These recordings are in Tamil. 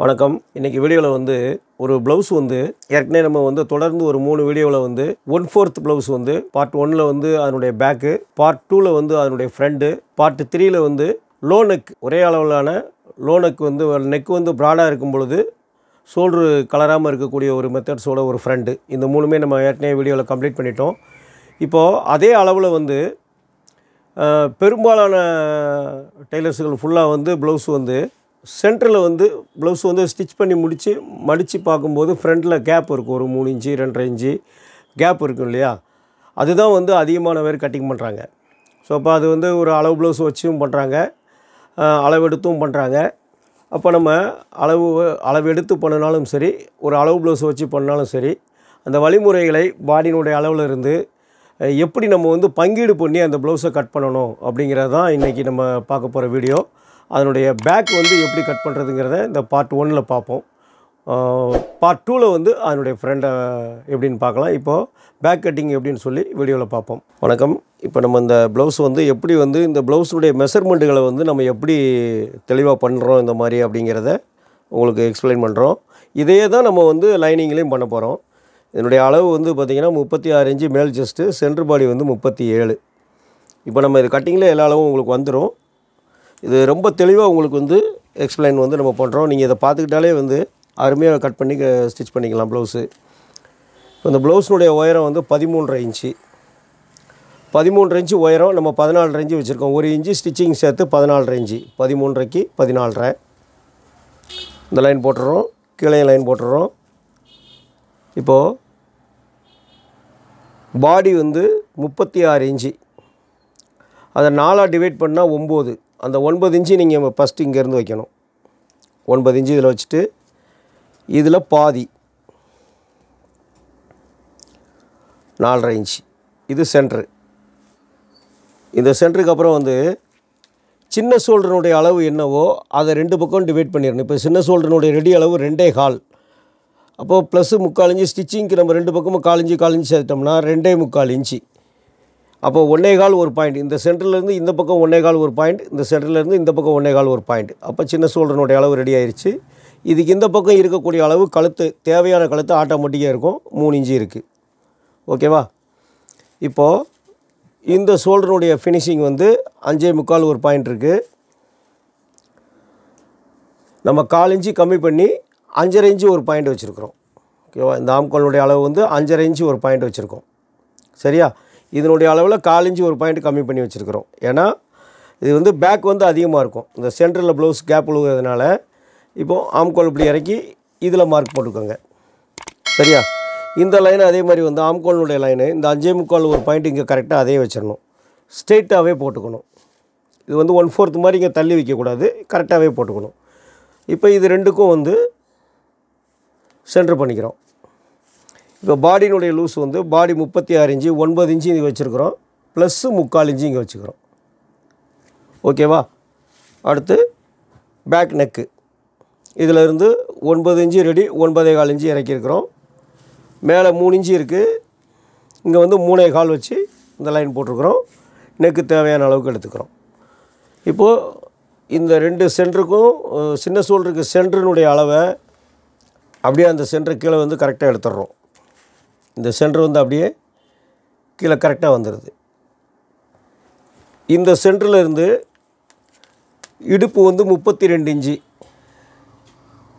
வணக்கம். இன்னைக்கு வீடியோல வந்து ஒரு ப்ளவுஸ் வந்து ஏற்கனவே நம்ம வந்து தொடர்ந்து ஒரு 3 வீடியோல வந்து 1/4 ப்ளவுஸ் வந்து பார்ட் 1ல வந்து அதனுடைய பேக், பார்ட் 2ல வந்து அதனுடைய ஃப்ரண்ட், பார்ட் 3ல வந்து லோ நெக் ஒரே அளவிலான லோ நெக் வந்து நெக் வந்து பிராடா இருக்கும் பொழுது ஷோல்டர் கலராம இருக்கக்கூடிய ஒரு மெத்தட்ஸோட ஒரு ஃப்ரண்ட். இந்த மூணுமே நம்ம ஏற்கனவே வீடியோல கம்ப்ளீட் பண்ணிட்டோம். இப்போ அதே அளவுல வந்து பெரும்பாலான டெய்லர்ஸ்கள் ஃபுல்லா வந்து ப்ளவுஸ் வந்து சென்டரில் வந்து ப்ளவுஸ் வந்து ஸ்டிச் பண்ணி மடித்து பார்க்கும்போது ஃப்ரண்ட்டில் கேப் இருக்கும். ஒரு 3 இன்ச்சு 2.5 இன்ச்சு கேப் இருக்கும் இல்லையா? அதுதான் வந்து அதிகமான பேர் கட்டிங் பண்ணுறாங்க. ஸோ அப்போ அது வந்து ஒரு அளவு ப்ளவுஸ் வச்சும் பண்ணுறாங்க, அளவெடுத்தும் பண்ணுறாங்க. அப்போ நம்ம அளவெடுத்து பண்ணினாலும் சரி, ஒரு அளவு ப்ளவுஸ் வச்சு பண்ணாலும் சரி, அந்த வழிமுறைகளை பாடியினுடைய அளவில் இருந்து எப்படி நம்ம வந்து பங்கீடு பண்ணி அந்த ப்ளவுஸை கட் பண்ணணும் அப்படிங்கிறது தான் இன்றைக்கி நம்ம பார்க்க போகிற வீடியோ. அதனுடைய பேக் வந்து எப்படி கட் பண்ணுறதுங்கிறத இந்த பார்ட் 1ல் பார்ப்போம். பார்ட் 2ல் வந்து அதனுடைய ஃப்ரண்டை எப்படின்னு பார்க்கலாம். இப்போது பேக் கட்டிங் எப்படின்னு சொல்லி வீடியோவில் பார்ப்போம். வணக்கம். இப்போ நம்ம இந்த ப்ளவுஸ் வந்து எப்படி வந்து இந்த ப்ளவுஸுடைய மெஷர்மெண்ட்டுகளை வந்து நம்ம எப்படி தெளிவாக பண்ணுறோம் இந்த மாதிரி அப்படிங்கிறத உங்களுக்கு எக்ஸ்பிளைன் பண்ணுறோம். இதையே தான் நம்ம வந்து லைனிங்லேயும் பண்ண போகிறோம். இதனுடைய அளவு வந்து பார்த்திங்கன்னா 36 இன்ச்சு மேல் செஸ்ட்டு, சென்டர் பாடி வந்து 37. இப்போ நம்ம இது கட்டிங்கில் எல்லா அளவும் உங்களுக்கு வந்துடும். இது ரொம்ப தெளிவாக உங்களுக்கு வந்து எக்ஸ்பிளைன் வந்து நம்ம பண்ணுறோம். நீங்கள் இதை பார்த்துக்கிட்டாலே வந்து அருமையாக கட் பண்ணி ஸ்டிச் பண்ணிக்கலாம் ப்ளவுஸு. இப்போ இந்த ப்ளவுஸினுடைய உயரம் வந்து 13.5 இன்ச்சு. 13.5 இன்ச்சு உயரம், நம்ம 14.5 இன்ச்சு வச்சுருக்கோம். 1 இன்ச்சு ஸ்டிச்சிங் சேர்த்து 14.5 இன்ச்சு. 13.5க்கு 14.5. இந்த லைன் போட்டுறோம், கீழே லைன் போட்டுறோம். இப்போது பாடி வந்து 36 இன்ச்சு. அதை 4ஆக டிவைட் பண்ணால் 9. அந்த 9 இன்ச்சு நீங்கள் ஃபஸ்ட்டு இங்கேருந்து வைக்கணும். 9 இன்ச்சு இதில் வச்சுட்டு இதில் பாதி 4.5 இன்ச்சு. இது சென்ட்ரு. இந்த சென்டருக்கு அப்புறம் வந்து சின்ன ஷோல்டருனுடைய அளவு என்னவோ அதை 2 பக்கம் டிவைட் பண்ணிடணும். இப்போ சின்ன ஷோல்டருனுடைய ரெடி அளவு 2.25. அப்போது ப்ளஸ்ஸு 3/4 இன்ச்சு ஸ்டிச்சிங்க்கு நம்ம 2 பக்கமும் 4 இன்ச்சு சேர்த்தோம்னா 2.25 இன்ச்சு. அப்போ 1.25 ஒரு பாயிண்ட். இந்த சென்டர்லேருந்து இந்த பக்கம் 1.25 ஒரு பாயிண்ட், இந்த சென்டர்லேருந்து இந்த பக்கம் 1.25 ஒரு பாயிண்ட். அப்போ சின்ன ஷோல்டருனுடைய அளவு ரெடி ஆயிடுச்சு. இதுக்கு இந்த பக்கம் இருக்கக்கூடிய அளவு கழுத்து, தேவையான கழுத்து ஆட்டோமேட்டிக்காக இருக்கும். 3 இன்ச்சு இருக்குது. ஓகேவா? இப்போது இந்த ஷோல்டருனுடைய ஃபினிஷிங் வந்து 5.25 ஒரு பாயிண்ட் இருக்குது. நம்ம 1/4 இன்ச்சு கம்மி பண்ணி 5.5 இன்ச்சு ஒரு பாயிண்ட் வச்சுருக்குறோம். ஓகேவா? இந்த ஆம்காலுடைய அளவு வந்து 5.5 இன்ச்சு ஒரு பாயிண்ட் வச்சுருக்கோம். சரியா? இதனுடைய அளவில் 1/4 இன்ச்சு ஒரு பாயிண்ட் கம்மி பண்ணி வச்சுருக்கிறோம். ஏன்னா இது வந்து பேக் வந்து அதிகமாக இருக்கும். இந்த சென்டரில் ப்ளவுஸ் கேப் விழுகிறதுனால இப்போது ஆம்கால் இப்படி இறக்கி இதில் மார்க் போட்டுக்கோங்க. சரியா? இந்த லைன் அதே மாதிரி வந்து ஆம்காலினுடைய லைனு இந்த 5.25 ஒரு பாயிண்ட் இங்கே கரெக்டாக அதே வச்சிடணும். ஸ்ட்ரெயிட்டாகவே போட்டுக்கணும். இது வந்து 1/4 மாதிரி இங்கே தள்ளி வைக்கக்கூடாது, கரெக்டாகவே போட்டுக்கணும். இப்போ இது ரெண்டுக்கும் வந்து சென்டர் பண்ணிக்கிறோம். இப்போ பாடியினுடைய லூஸ் வந்து பாடி 36 இன்ச்சு, 9 இன்ச்சு இங்கே வச்சுருக்கிறோம், ப்ளஸ்ஸு 3/4 இன்ச்சு இங்கே வச்சுக்கிறோம். ஓகேவா? அடுத்து பேக் நெக்கு. இதில் இருந்து 9 இன்ச்சு ரெடி, 9.25 இன்ச்சு இறக்கியிருக்கிறோம். மேலே 3 இன்ச்சு இருக்குது, இங்கே வந்து 3.25 வச்சு இந்த லைன் போட்டிருக்கிறோம். நெக்கு தேவையான அளவுக்கு எடுத்துக்கிறோம். இப்போது இந்த 2 சென்டருக்கும் சின்ன ஷோல்டருக்கு சென்டருனுடைய அளவை அப்படியே அந்த சென்டர் கீழே வந்து கரெக்டாக எடுத்துடுறோம். இந்த சென்டர் வந்து அப்படியே கீழே கரெக்டாக வந்துடுது. இந்த சென்டரில் இருந்து இடுப்பு வந்து 32 இன்ச்சு,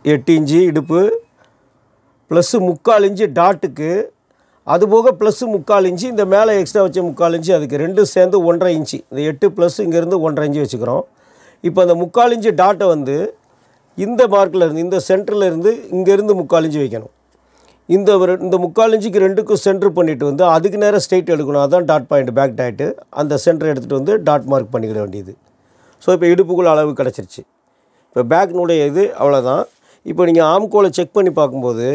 8 இன்ச்சு இடுப்பு, ப்ளஸ்ஸு 3/4 இன்ச்சு டாட்டுக்கு, அதுபோக ப்ளஸ்ஸு 3/4 இன்ச்சு இந்த மேலே எக்ஸ்ட்ரா வச்ச 3/4 இன்ச்சு, அதுக்கு 2 சேர்ந்து 1.5 இன்ச்சு. இந்த 8 ப்ளஸ் இங்கேருந்து 1.5 இன்ச்சு வச்சுக்கிறோம். இப்போ அந்த 3/4 இன்ச்சு டாட்டை வந்து இந்த மார்க்கில் இருந்து இந்த சென்டரில் இருந்து இங்கேருந்து 3/4 இன்ச்சு வைக்கணும். இந்த 3/4 இன்ச்சுக்கு 2க்கும் சென்டர் பண்ணிவிட்டு வந்து அதுக்கு நேரம் ஸ்ட்ரெயிட் எடுக்கணும். அதுதான் டாட் பாயிண்ட், பேக் டாட்டு. அந்த சென்டர் எடுத்துகிட்டு வந்து டாட் மார்க் பண்ணிக்கிட வேண்டியது. ஸோ இப்போ இடுப்புக்குள்ள அளவு கிடச்சிருச்சு. இப்போ பேக்னுடைய இது அவ்வளோதான். இப்போ நீங்கள் ஆம்கோலை செக் பண்ணி பார்க்கும்போது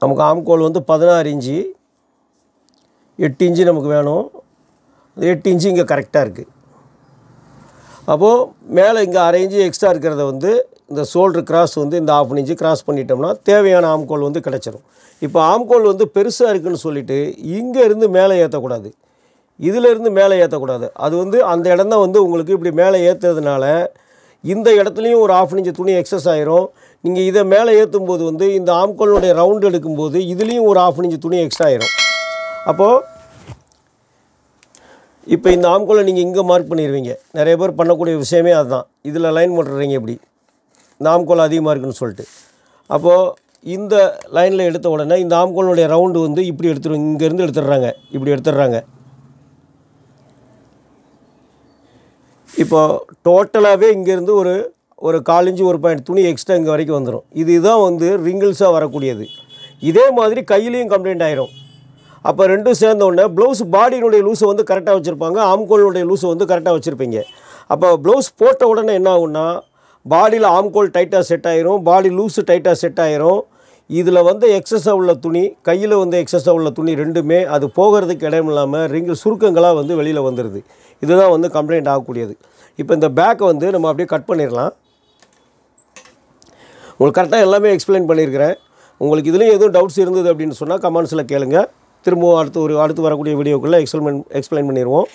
நமக்கு ஆம்கோல் வந்து 16 இன்ச்சு, 8 இன்ச்சு நமக்கு வேணும். அந்த 8 இன்ச்சு இங்கே கரெக்டாக இருக்குது. அப்போது மேலே இங்கே 1/2 இன்ச்சு எக்ஸ்ட்ரா இருக்கிறத வந்து இந்த ஷோல்டர் கிராஸ் வந்து இந்த 1/2 இன்ச்சு கிராஸ் பண்ணிட்டோம்னா தேவையான ஆம்கோல் வந்து கிடச்சிரும். இப்போ ஆம்கோல் வந்து பெருசாக இருக்குதுன்னு சொல்லிவிட்டு இங்கே இருந்து மேலே ஏற்றக்கூடாது. இதிலிருந்து மேலே ஏற்றக்கூடாது. அது வந்து அந்த இடம் தான் வந்து உங்களுக்கு இப்படி மேலே ஏற்றுறதுனால இந்த இடத்துலையும் ஒரு 1/2 இன்ச் துணி எக்ஸஸ் ஆயிரும். நீங்கள் இதை மேலே ஏற்றும்போது வந்து இந்த ஆம்கோலுடைய ரவுண்டு எடுக்கும்போது இதுலேயும் ஒரு 1/2 இன்ச் துணி எக்ஸ்ட்ரா ஆயிரும். அப்போது இப்போ இந்த ஆம்கோலை நீங்கள் இங்கே மார்க் பண்ணிடுவீங்க. நிறைய பேர் பண்ணக்கூடிய விஷயமே அதுதான். இதில் லைன் போட்டுறீங்க இப்படி, இந்த ஆம்கோல் அதிகமாக இருக்குன்னு சொல்லிட்டு. அப்போது இந்த லைனில் எடுத்த உடனே இந்த ஆம்கோலுடைய ரவுண்டு வந்து இப்படி எடுத்துருவாங்க. இங்கேருந்து எடுத்துடுறாங்க, இப்படி எடுத்துடுறாங்க. இப்போ டோட்டலாகவே இங்கேருந்து ஒரு 1/4 இன்ச் 1 பாயிண்ட் துணி எக்ஸ்ட்ரா இங்கே வரைக்கும் வந்துடும். இதுதான் வந்து ரிங்கிள்ஸாக வரக்கூடியது. இதே மாதிரி கையிலையும் கம்ப்ளைண்ட் ஆயிரும். அப்போ ரெண்டும் சேர்ந்தோடனே ப்ளவுஸ் பாடியினுடைய லூஸை வந்து கரெக்டாக வச்சுருப்பாங்க, ஆம்கோலுடைய லூஸை வந்து கரெக்டாக வச்சுருப்பீங்க. அப்போ ப்ளவுஸ் போட்ட உடனே என்ன ஆகுன்னா பாடியில் ஆம்கோல் டைட்டாக செட் ஆயிரும், பாடி லூஸு டைட்டாக செட் ஆயிரும். இதில் வந்து எக்ஸஸாக உள்ள துணி, கையில் வந்து எக்ஸஸாக உள்ள துணி ரெண்டுமே அது போகிறதுக்கு இடம் இல்லாமல் ரிங்கிள் சுருக்கங்களாக வந்து வெளியில் வந்துடுது. இதுதான் வந்து கம்ப்ளைண்ட் ஆகக்கூடியது. இப்போ இந்த பேக்கை வந்து நம்ம அப்படியே கட் பண்ணிடலாம். உங்களுக்கு கரெக்டாக எல்லாமே எக்ஸ்பிளைன் பண்ணியிருக்கிறேன். உங்களுக்கு இதுலேயும் எதுவும் டவுட்ஸ் இருந்தது அப்படின்னு சொன்னால் கமெண்ட்ஸில் கேளுங்க. திரும்பவும் அடுத்து வரக்கூடிய வீடியோக்குள்ளே எக்ஸ்பிளைன் பண்ணிடுவோம்.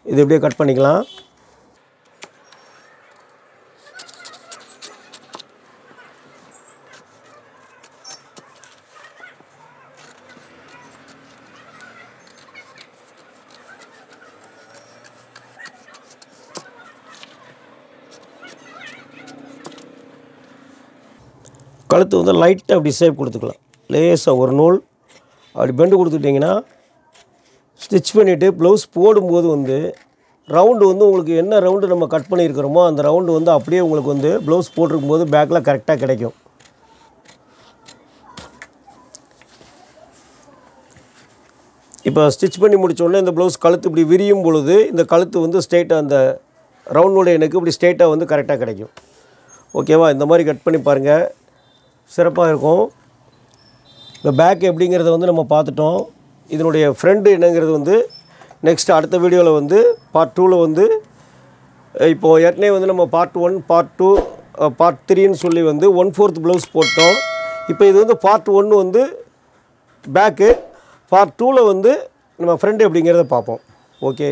இது எப்படியே கட் பண்ணிக்கலாம். கழுத்து வந்து லைட்டாக அப்படி ஷேப் கொடுத்துக்கலாம். லேசாக ஒரு நூல் அப்படி பெண்டு கொடுத்துட்டிங்கன்னா ஸ்டிச் பண்ணிவிட்டு ப்ளவுஸ் போடும்போது வந்து ரவுண்டு வந்து உங்களுக்கு என்ன ரவுண்டு நம்ம கட் பண்ணியிருக்கிறோமோ அந்த ரவுண்டு வந்து அப்படியே உங்களுக்கு வந்து ப்ளவுஸ் போட்டிருக்கும் போது பேக்கில் கரெக்டாக கிடைக்கும். இப்போ ஸ்டிச் பண்ணி முடித்தோடனே இந்த ப்ளவுஸ் கழுத்து இப்படி விரியும் பொழுது இந்த கழுத்து வந்து ஸ்ட்ரெயிட்டாக அந்த ரவுண்டோடைய எனக்கு இப்படி ஸ்ட்ரெயிட்டாக வந்து கரெக்டாக கிடைக்கும். ஓகேவா? இந்த மாதிரி கட் பண்ணி பாருங்கள், சிறப்பாக இருக்கும். இந்த பேக் எப்படிங்கிறத வந்து நம்ம பார்த்துட்டோம். இதனுடைய ஃப்ரண்ட் என்னங்கிறது வந்து நெக்ஸ்ட் அடுத்த வீடியோவில் வந்து பார்ட் 2ல் வந்து இப்போது ஏற்கனவே வந்து நம்ம பார்ட் 1 பார்ட் 2 பார்ட் 3ன்னு சொல்லி வந்து 1/4 ப்ளவுஸ் போட்டோம். இப்போ இது வந்து பார்ட் 1 வந்து பேக்கு, பார்ட் 2ல் வந்து நம்ம ஃப்ரண்ட் எப்படிங்கிறத பார்ப்போம். ஓகே.